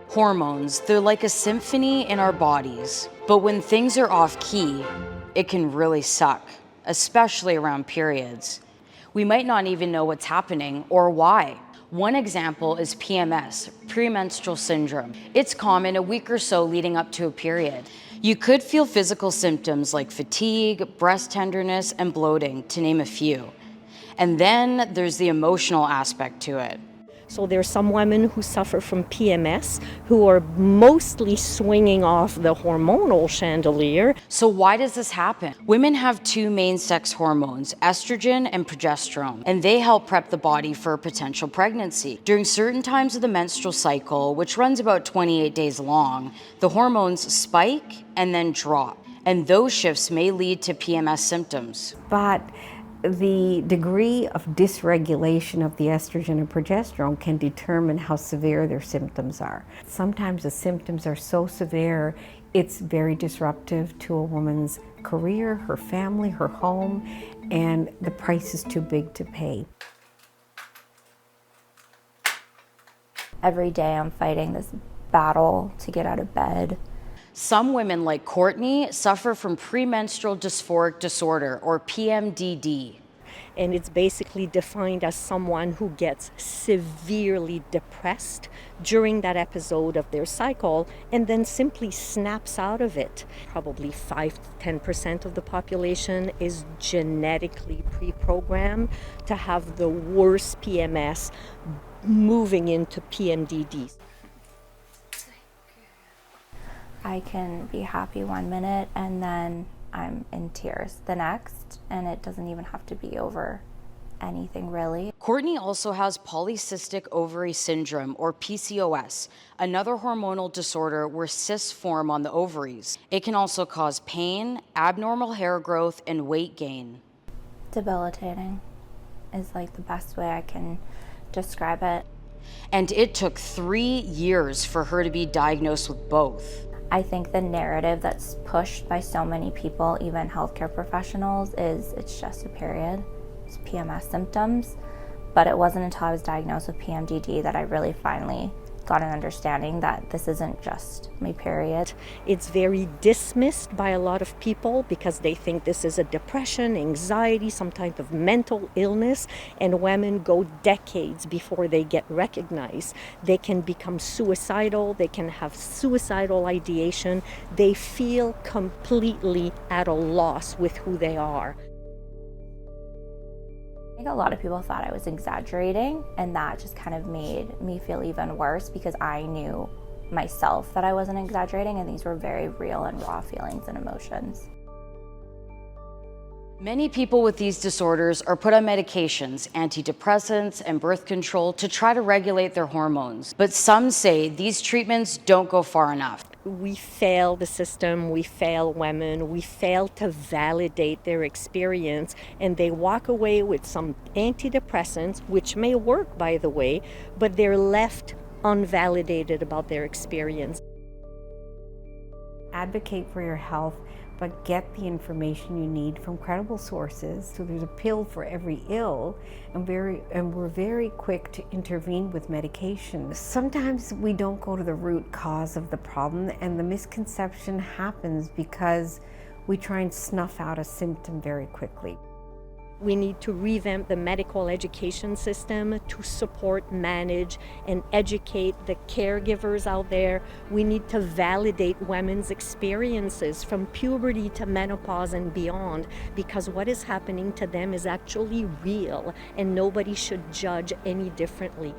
Hormones, they're like a symphony in our bodies. But when things are off key, it can really suck, especially around periods. We might not even know what's happening or why. One example is PMS, premenstrual syndrome. It's common a week or so leading up to a period. You could feel physical symptoms like fatigue, breast tenderness, and bloating, to name a few. And then there's the emotional aspect to it. So there's some women who suffer from PMS who are mostly swinging off the hormonal chandelier. So why does this happen? Women have two main sex hormones, estrogen and progesterone, and they help prep the body for a potential pregnancy. During certain times of the menstrual cycle, which runs about 28 days long, the hormones spike and then drop, and those shifts may lead to PMS symptoms. But the degree of dysregulation of the estrogen and progesterone can determine how severe their symptoms are. Sometimes the symptoms are so severe, it's very disruptive to a woman's career, her family, her home, and the price is too big to pay. Every day I'm fighting this battle to get out of bed. Some women, like Courtney, suffer from premenstrual dysphoric disorder, or PMDD. And it's basically defined as someone who gets severely depressed during that episode of their cycle and then simply snaps out of it. Probably 5 to 10% of the population is genetically pre-programmed to have the worst PMS moving into PMDD. I can be happy 1 minute and then I'm in tears the next, and it doesn't even have to be over anything really. Courtney also has polycystic ovary syndrome, or PCOS, another hormonal disorder where cysts form on the ovaries. It can also cause pain, abnormal hair growth, and weight gain. Debilitating is like the best way I can describe it. And it took 3 years for her to be diagnosed with both. I think the narrative that's pushed by so many people, even healthcare professionals, is it's just a period, it's PMS symptoms. But it wasn't until I was diagnosed with PMDD that I really finally got an understanding that this isn't just my period. It's very dismissed by a lot of people because they think this is a depression, anxiety, some type of mental illness, and women go decades before they get recognized. They can become suicidal, they can have suicidal ideation, they feel completely at a loss with who they are. I think a lot of people thought I was exaggerating, and that just kind of made me feel even worse because I knew myself that I wasn't exaggerating, and these were very real and raw feelings and emotions. Many people with these disorders are put on medications, antidepressants, and birth control to try to regulate their hormones. But some say these treatments don't go far enough. We fail the system, we fail women, we fail to validate their experience, and they walk away with some antidepressants, which may work, by the way, but they're left unvalidated about their experience. Advocate for your health, but get the information you need from credible sources. So there's a pill for every ill, and we're very quick to intervene with medication. Sometimes we don't go to the root cause of the problem, and the misconception happens because we try and snuff out a symptom very quickly. We need to revamp the medical education system to support, manage, and educate the caregivers out there. We need to validate women's experiences from puberty to menopause and beyond, because what is happening to them is actually real, and nobody should judge any differently.